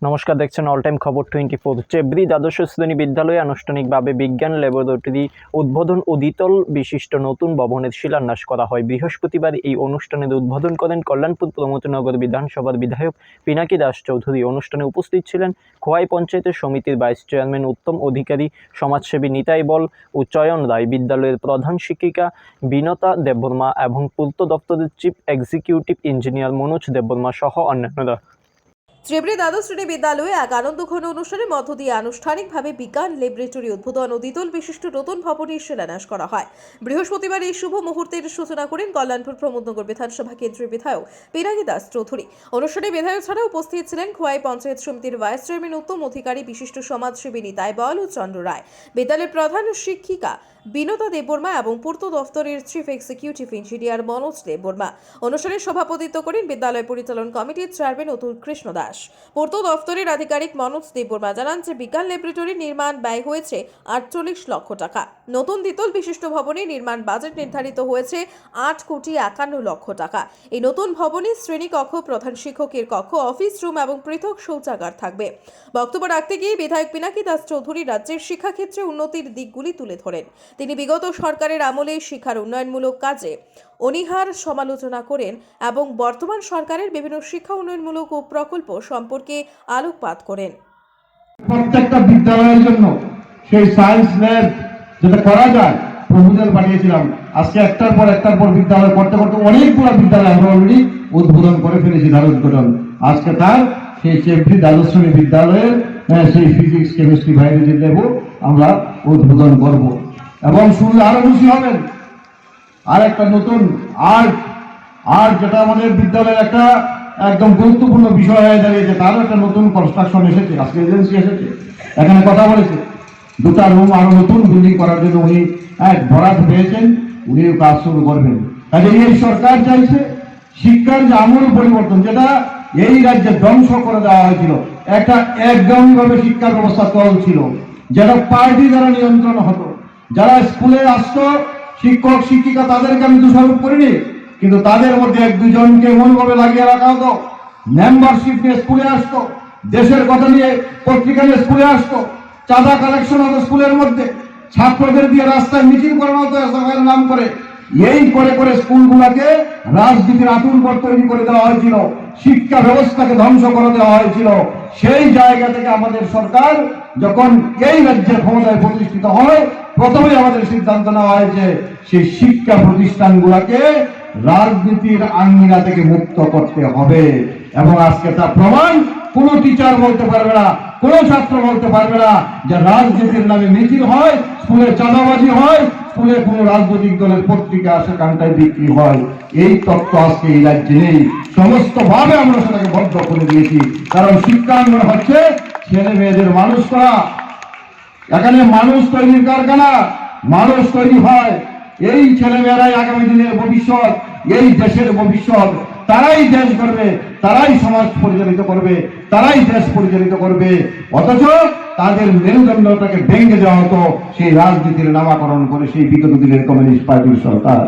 নমস্কার, দেখছেন all time খবর 24। চেবড়ি দ্বাদশ শ্রেণী বিদ্যালয়ে আনুষ্ঠানিকভাবে বিজ্ঞান ল্যাবরেটরি উদ্বোধন ও দ্বিতল বিশিষ্ট নতুন ভবনের শিলান্যাস করা হয়। বৃহস্পতিবার এই অনুষ্ঠানের উদ্বোধন করেন কল্যাণপুর প্রমোদনগর বিধানসভার বিধায়ক পিনাকি দাস চৌধুরী। অনুষ্ঠানে উপস্থিত ছিলেন খোয়াই পঞ্চায়েত সমিতির ভাইস চেয়ারম্যান উত্তম অধিকারী, সমাজসেবী নিতাই বল ও চয়ন রায়, বিদ্যালয়ের প্রধান শিক্ষিকা বিনতা দেববর্মা এবং পূর্ত দপ্তরের chief executive engineer Manoj Debbarma সহ অন্যান্যরা। চেবড়ি দ্বাদশ শ্রেণী বিদ্যালয়ে এক আনন্দঘন অনুষ্ঠানের মধ্য দিয়ে আনুষ্ঠানিকভাবে বিজ্ঞান ল্যাবরেটরি উদ্বোধন ও দ্বিতল বিশিষ্ট নতুন ভবনের শিলান্যাস করা হয়। বৃহস্পতিবার এই শুভ মুহূর্তের সূচনা করেন কল্যাণপুর প্রমোদনগর বিধানসভা কেন্দ্রের বিধায়ক পিনাকি দাস চৌধুরী। অনুষ্ঠানে বিধায়ক ছাড়া উপস্থিত ছিলেন খোয়াই পঞ্চায়েত সমিতির ভাইস চেয়ারম্যান উত্তম অধিকারী, বিশিষ্ট সমাজসেবী নিতাই বল ও চন্দ্র রায়, বিদ্যালয়ের প্রধান শিক্ষিকা বিনতা দেববর্মা এবং পূর্ত দফতরের chief executive engineer Manoj Debbarma. অনুষ্ঠানে সভাপতিত্ব করেন বিদ্যালয় পরিচালন কমিটির চেয়ারম্যান অতুল কৃষ্ণ দাস। পূর্ত দফতরের আধিকারিক মনোজ দেববর্মা জানান যে বিজ্ঞান ল্যাবরেটরির নির্মাণ ব্যয় হয়েছে 48 লক্ষ টাকা। নতুন দ্বিতল বিশিষ্ট ভবনের নির্মাণ বাজেট নির্ধারিত হয়েছে 8,51,00,000 টাকা। এই নতুন ভবনে শ্রেণী কক্ষ, প্রধান শিক্ষকের কক্ষ, অফিস রুম এবং পৃথক শৌচাগার থাকবে। বক্তব্য রাখতে গিয়ে বিধায়ক পিনাকি দাস চৌধুরী রাজ্যের শিক্ষাক্ষেত্রে উন্নতির দিকগুলি তুলে ধরেন। তিনি বিগত সরকারের আমলে শিক্ষার উন্নয়নমূলক কাজে অনীহার সমালোচনা করেন এবং বর্তমান সরকারের বিভিন্ন শিক্ষা উন্নয়নমূলক প্রকল্প সম্পর্কে আলোকপাত করেন। প্রত্যেকটা বিদ্যালয়ের জন্য সেই সায়েন্স ল্যাব যেটা করা যায় প্রপোজাল পাঠিয়েছিলাম। আজকে একটার পর বিদ্যালয় করতে করতে অনেকগুলো বিদ্যালয় আমরা অলরেডি উদ্বোধন করে ফেলেছি। উদ্বোধন আজকে তার সেই চেবড়ি দ্বাদশ শ্রেণী বিদ্যালয়ের সেই ফিজিক্স, কেমিস্ট্রি, বায়োলজি ল্যাবও আমরা উদ্বোধন করব এবং শুনলে আরো খুশি হবেন। আর একটা নতুন আর্ট যেটা আমাদের বিদ্যালয়ের একটা একদম গুরুত্বপূর্ণ বিষয় হয়ে দাঁড়িয়েছে, তারও একটা নতুন কনস্ট্রাকশন এসেছে। আজকে এজেন্সি এসেছে, এখানে কথা বলেছে 2টা রুম আরো নতুন বিল্ডিং করার জন্য উনি বরাদ্দ পেয়েছেন, উনিও কাজ শুরু করবেন। কাজে এই সরকার চাইছে শিক্ষার যে আমূল পরিবর্তন, যেটা এই রাজ্যে ধ্বংস করে দেওয়া হয়েছিল। একটা একদমভাবে শিক্ষা ব্যবস্থা চলছিল, যেটা পার্টি দ্বারা নিয়ন্ত্রণ হতো। যারা স্কুলে আসতো শিক্ষক শিক্ষিকা, তাদেরকে আমি দোষারোপ করিনি, কিন্তু তাদের মধ্যে 1-2 জনকে এমনভাবে লাগিয়ে রাখা হতো, মেম্বারশিপ নিয়ে স্কুলে আসতো, দেশের কথা নিয়ে পত্রিকা নিয়ে স্কুলে আসতো, চাঁদা কালেকশন হতো স্কুলের মধ্যে, ছাত্রদের দিয়ে রাস্তায় মিছিল করানো হতো সরকারের নাম করে। এই করে করে স্কুলগুলোকে রাজনীতির আতুরঘর তৈরি করে দেওয়া হয়েছিল, শিক্ষা ব্যবস্থাকে ধ্বংস করে দেওয়া হয়েছিল। সেই জায়গা থেকে আমাদের সরকার যখন এই রাজ্যের ক্ষমতায় প্রতিষ্ঠিত হয়, প্রথমে আমাদের সিদ্ধান্ত নেওয়া হয়েছে সেই শিক্ষা প্রতিষ্ঠানগুলোকে রাজনীতির আঙ্গিনা থেকে মুক্ত করতে হবে। এবং আজকে তার প্রমাণ কোন টিচার বলতে পারবে না, কোন ছাত্র বলতে পারবে না যে রাজনীতির নামে মিছিল হয়, স্কুলে চাঁদাবাজি হয়, স্কুলে কোন রাজনৈতিক দলের পত্রিকা সেখানটায় বিক্রি হয়। এই তত্ত্ব আজকে এই রাজ্যে নেই। সমস্ত ভাবে আমরা সেটাকে বদ্ধ করে দিয়েছি। কারণ শিক্ষাঙ্গন হচ্ছে ছেলে মেয়েদের মানুষ করা, এখানে মানুষ তৈরির কারখানা, মানুষ তৈরি হয়। এই ছেলে মেয়েরাই আগামী দিনের ভবিষ্যৎ, এই দেশের ভবিষ্যৎ। তারাই দেশ করবে, তারাই সমাজ পরিচালিত করবে, তারাই দেশ পরিচালিত করবে। অথচ তাদের মেরুদণ্ডটাকে ভেঙে দেওয়া হতো সেই রাজনীতির নামাকরণ করে সেই বিগত দিনের কমিউনিস্ট পার্টির সরকার।